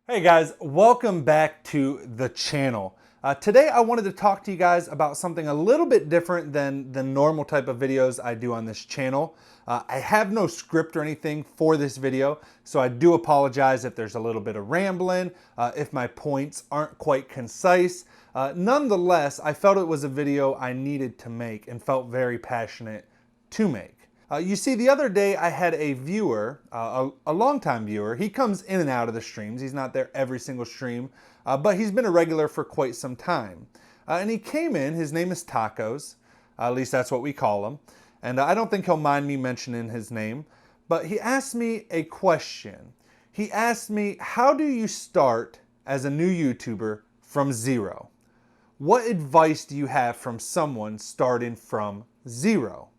Hey guys, welcome back to the channel. Today I wanted to talk to you guys about something a little bit different than the normal type of videos I do on this channel. I have no script or anything for this video, so I do apologize if there's a little bit of rambling, if my points aren't quite concise. Nonetheless, I felt it was a video I needed to make and felt very passionate to make. You see, the other day I had a viewer, a longtime viewer. He comes in and out of the streams. He's not there every single stream, but he's been a regular for quite some time. And he came in, his name is Tacos, at least that's what we call him. And I don't think he'll mind me mentioning his name, but he asked me a question. He asked me, how do you start as a new YouTuber from zero? What advice do you have from someone starting from zero?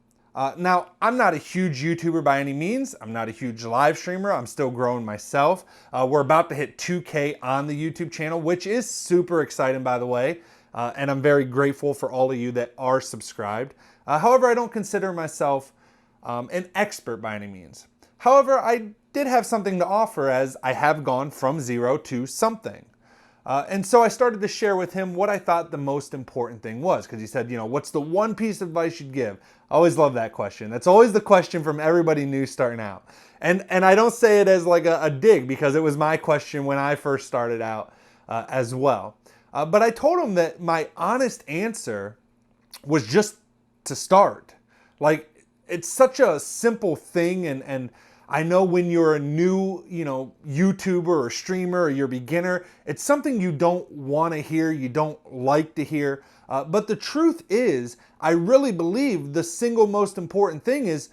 Now, I'm not a huge YouTuber by any means. I'm not a huge live streamer. I'm still growing myself. We're about to hit 2K on the YouTube channel, which is super exciting, by the way. And I'm very grateful for all of you that are subscribed. However, I don't consider myself an expert by any means. However, I did have something to offer as I have gone from zero to something. And so I started to share with him what I thought the most important thing was, because he said, you know, what's the one piece of advice you'd give? I always love that question. That's always the question from everybody new starting out. And I don't say it as like a dig, because it was my question when I first started out as well. But I told him that my honest answer was just to start. Like, it's such a simple thing, and I know when you're a new, YouTuber or streamer or you're a beginner, it's something you don't want to hear, you don't like to hear. But the truth is, I really believe the single most important thing is,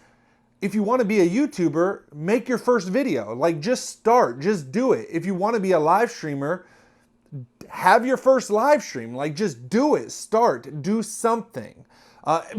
if you want to be a YouTuber, make your first video. Like, just start, just do it. If you want to be a live streamer, have your first live stream. Like, just do it, start, do something.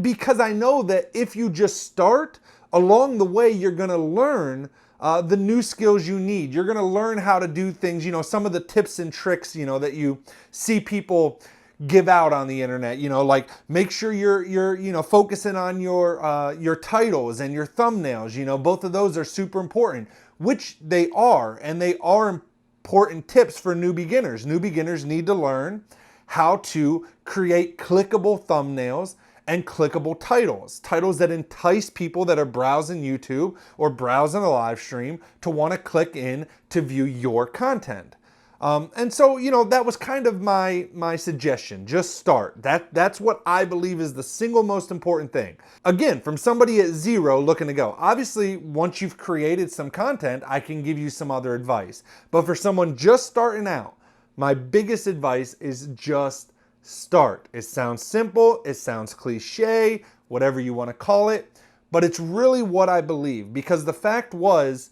Because I know that if you just start, along the way, you're going to learn the new skills you need. You're going to learn how to do things, some of the tips and tricks, that you see people give out on the internet, like make sure you're focusing on your titles and your thumbnails. Both of those are super important, which they are, and they are important tips for new beginners. New beginners need to learn how to create clickable thumbnails and clickable titles that entice people that are browsing YouTube or browsing a live stream to want to click in to view your content. And so, that was kind of my suggestion. Just start. That's what I believe is the single most important thing. Again, from somebody at zero looking to go. Obviously, once you've created some content, I can give you some other advice. But for someone just starting out, my biggest advice is just start. It sounds simple, it sounds cliche, whatever you want to call it, but it's really what I believe, because the fact was,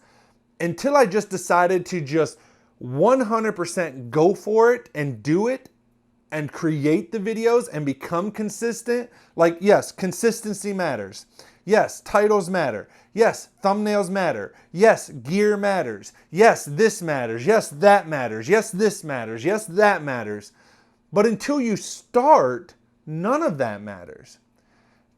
until I just decided to just 100% go for it and do it and create the videos and become consistent, like, yes, consistency matters. Yes, titles matter. Yes, thumbnails matter. Yes, gear matters. Yes, this matters. Yes, that matters. Yes, this matters. Yes, that matters. But until you start, none of that matters.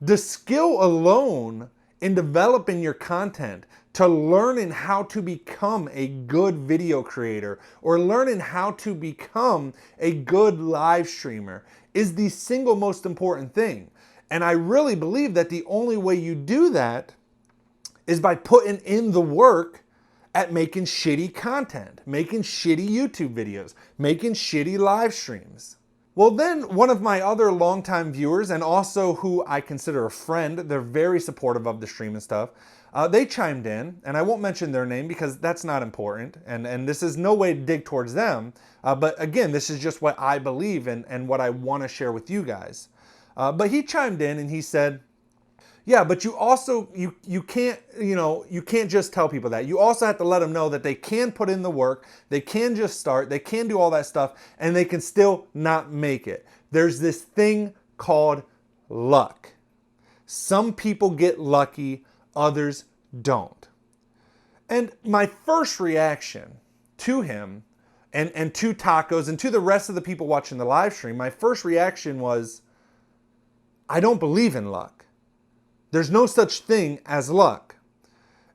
The skill alone in developing your content, to learning how to become a good video creator or learning how to become a good live streamer, is the single most important thing. And I really believe that the only way you do that is by putting in the work at making shitty content, making shitty YouTube videos, making shitty live streams. Well, then one of my other longtime viewers, and also who I consider a friend, they're very supportive of the stream and stuff, they chimed in, and I won't mention their name because that's not important, and this is no way to dig towards them, but again, this is just what I believe and what I want to share with you guys. But he chimed in and he said, yeah, but you also, you can't just tell people that. You also have to let them know that they can put in the work, they can just start, they can do all that stuff, and they can still not make it. There's this thing called luck. Some people get lucky, others don't. And my first reaction to him and to Tacos and to the rest of the people watching the live stream, my first reaction was, I don't believe in luck. There's no such thing as luck.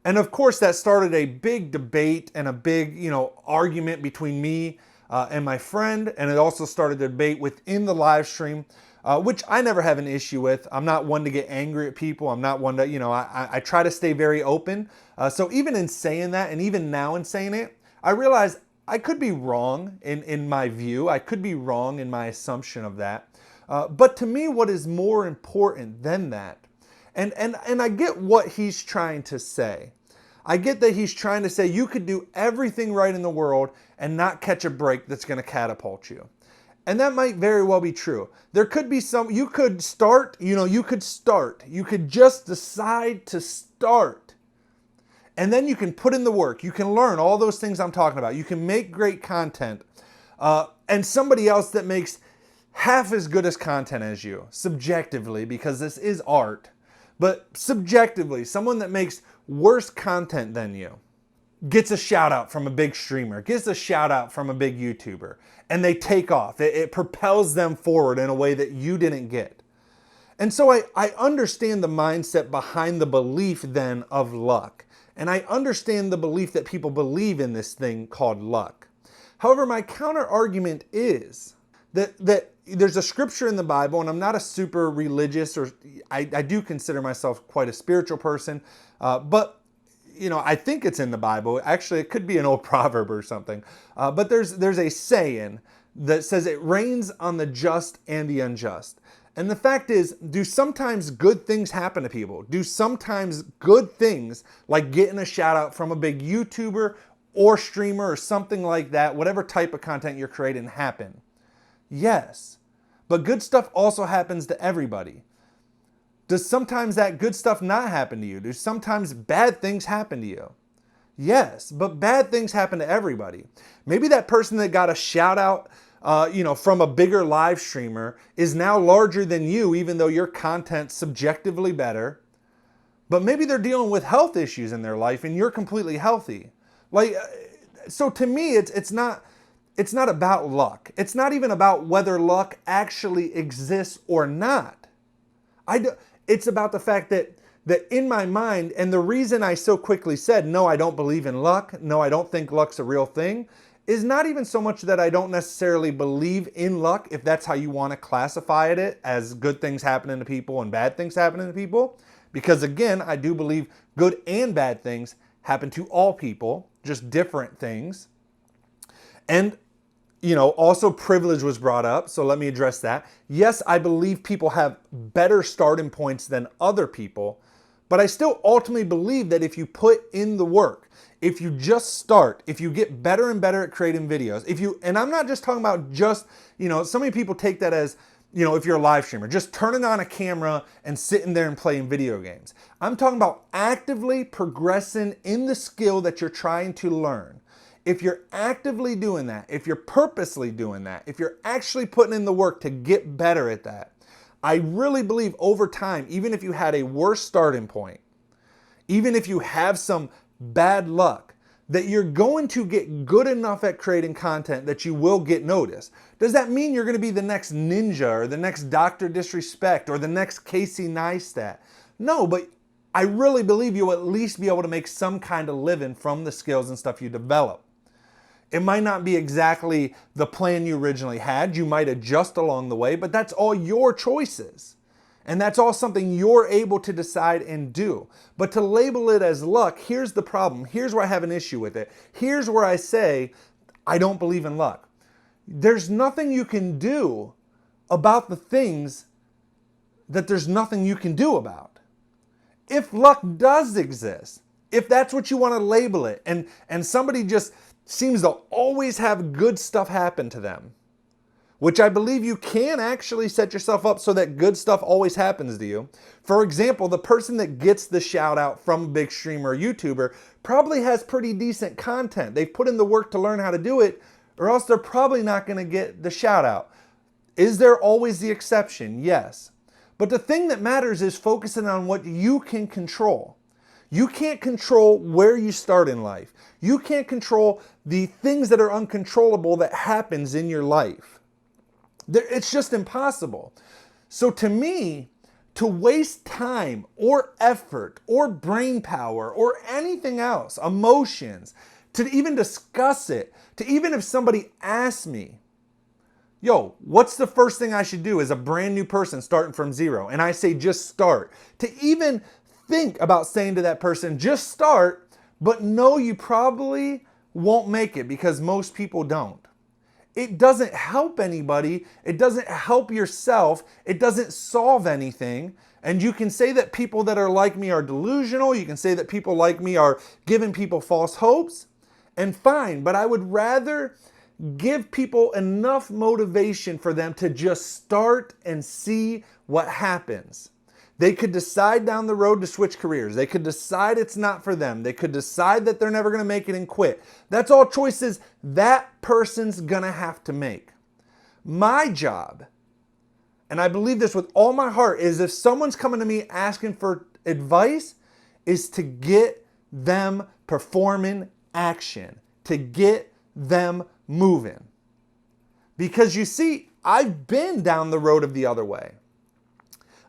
And of course, that started a big debate and a big, argument between me and my friend. And it also started a debate within the live stream, which I never have an issue with. I'm not one to get angry at people. I'm not one to, I try to stay very open. So even in saying that, and even now in saying it, I realize I could be wrong in my view. I could be wrong in my assumption of that. But to me, what is more important than that, and I get what he's trying to say. I get that he's trying to say you could do everything right in the world and not catch a break that's going to catapult you. And that might very well be true. There could be you could start, you could just decide to start. And then you can put in the work. You can learn all those things I'm talking about. You can make great content. And somebody else that makes half as good as content as you, subjectively, because this is art, but subjectively, someone that makes worse content than you gets a shout out from a big streamer, gets a shout out from a big YouTuber, and they take off. It propels them forward in a way that you didn't get. And so I understand the mindset behind the belief then of luck. And I understand the belief that people believe in this thing called luck. However, my counter argument is that there's a scripture in the Bible, and I'm not a super religious, or I do consider myself quite a spiritual person, but I think it's in the Bible. Actually, it could be an old proverb or something. But there's a saying that says it rains on the just and the unjust. And the fact is, do sometimes good things happen to people? Do sometimes good things, like getting a shout out from a big YouTuber or streamer or something like that, whatever type of content you're creating, happen? Yes. But good stuff also happens to everybody. Does sometimes that good stuff not happen to you? Do sometimes bad things happen to you? Yes, but bad things happen to everybody. Maybe that person that got a shout out from a bigger live streamer is now larger than you, even though your content's subjectively better. But maybe they're dealing with health issues in their life and you're completely healthy. So to me, it's not about luck. It's not even about whether luck actually exists or not. It's about the fact that in my mind, and the reason I so quickly said, no, I don't believe in luck, no, I don't think luck's a real thing, is not even so much that I don't necessarily believe in luck, if that's how you want to classify it, as good things happening to people and bad things happening to people. Because again, I do believe good and bad things happen to all people, just different things. And also privilege was brought up, so let me address that. Yes, I believe people have better starting points than other people, but I still ultimately believe that if you put in the work, if you just start, if you get better and better at creating videos, and I'm not just talking about just, so many people take that as, if you're a live streamer, just turning on a camera and sitting there and playing video games. I'm talking about actively progressing in the skill that you're trying to learn. If you're actively doing that, if you're purposely doing that, if you're actually putting in the work to get better at that, I really believe over time, even if you had a worse starting point, even if you have some bad luck, that you're going to get good enough at creating content that you will get noticed. Does that mean you're going to be the next Ninja or the next Dr. Disrespect or the next Casey Neistat? No, but I really believe you'll at least be able to make some kind of living from the skills and stuff you develop. It might not be exactly the plan you originally had. You might adjust along the way, but that's all your choices. And that's all something you're able to decide and do. But to label it as luck, here's the problem. Here's where I have an issue with it. Here's where I say, I don't believe in luck. There's nothing you can do about the things that there's nothing you can do about. If luck does exist, if that's what you want to label it, and somebody just seems to always have good stuff happen to them, which I believe you can actually set yourself up so that good stuff always happens to you. For example, the person that gets the shout out from a big streamer or YouTuber probably has pretty decent content. They've put in the work to learn how to do it, or else they're probably not going to get the shout out. Is there always the exception? Yes. But the thing that matters is focusing on what you can control. You can't control where you start in life. You can't control the things that are uncontrollable that happens in your life. It's just impossible. So to me, to waste time or effort or brain power or anything else, emotions, to even discuss it, to even if somebody asks me, yo, what's the first thing I should do as a brand new person starting from zero? And I say, just start. To even think about saying to that person, just start, but no, you probably won't make it because most people don't. It doesn't help anybody. It doesn't help yourself. It doesn't solve anything. And you can say that people that are like me are delusional. You can say that people like me are giving people false hopes. And fine, but I would rather give people enough motivation for them to just start and see what happens. They could decide down the road to switch careers. They could decide it's not for them. They could decide that they're never going to make it and quit. That's all choices that person's going to have to make. My job, and I believe this with all my heart, is if someone's coming to me asking for advice, is to get them performing action, to get them moving. Because you see, I've been down the road of the other way.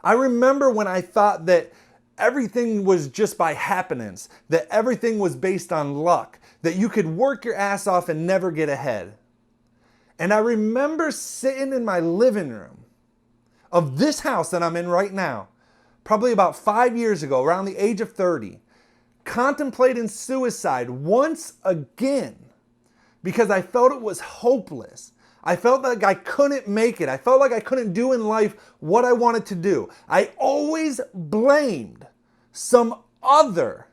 I remember when I thought that everything was just by happenance, that everything was based on luck, that you could work your ass off and never get ahead. And I remember sitting in my living room of this house that I'm in right now, probably about 5 years ago, around the age of 30, contemplating suicide once again because I felt it was hopeless. I felt like I couldn't make it. I felt like I couldn't do in life what I wanted to do. I always blamed some other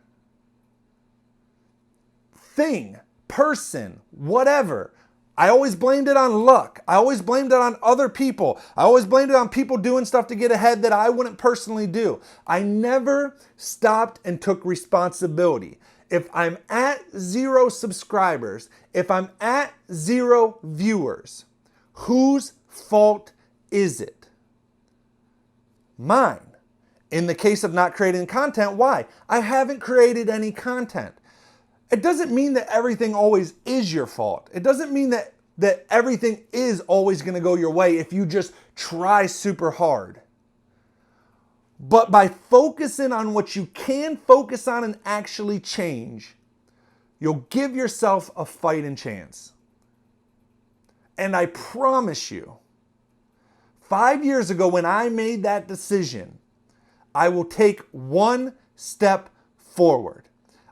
thing, person, whatever. I always blamed it on luck. I always blamed it on other people. I always blamed it on people doing stuff to get ahead that I wouldn't personally do. I never stopped and took responsibility. If I'm at 0 subscribers, if I'm at 0 viewers, whose fault is it? Mine. In the case of not creating content, why? I haven't created any content. It doesn't mean that everything always is your fault. It doesn't mean that everything is always going to go your way if you just try super hard. But by focusing on what you can focus on and actually change, you'll give yourself a fighting chance. And I promise you, 5 years ago when I made that decision, I will take one step forward.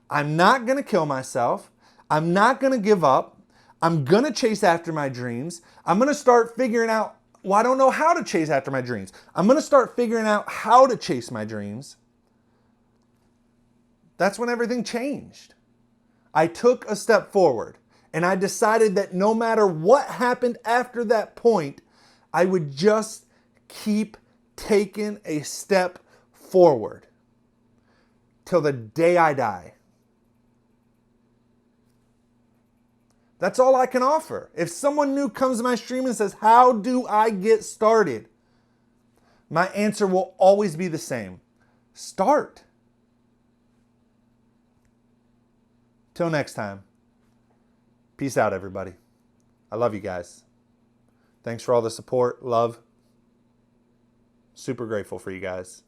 I'm not going to kill myself. I'm not going to give up. I'm going to chase after my dreams. I'm going to start figuring out, well, I don't know how to chase after my dreams. I'm going to start figuring out how to chase my dreams. That's when everything changed. I took a step forward and I decided that no matter what happened after that point, I would just keep taking a step forward till the day I die. That's all I can offer. If someone new comes to my stream and says, how do I get started? My answer will always be the same. Start. Till next time. Peace out, everybody. I love you guys. Thanks for all the support, love. Super grateful for you guys.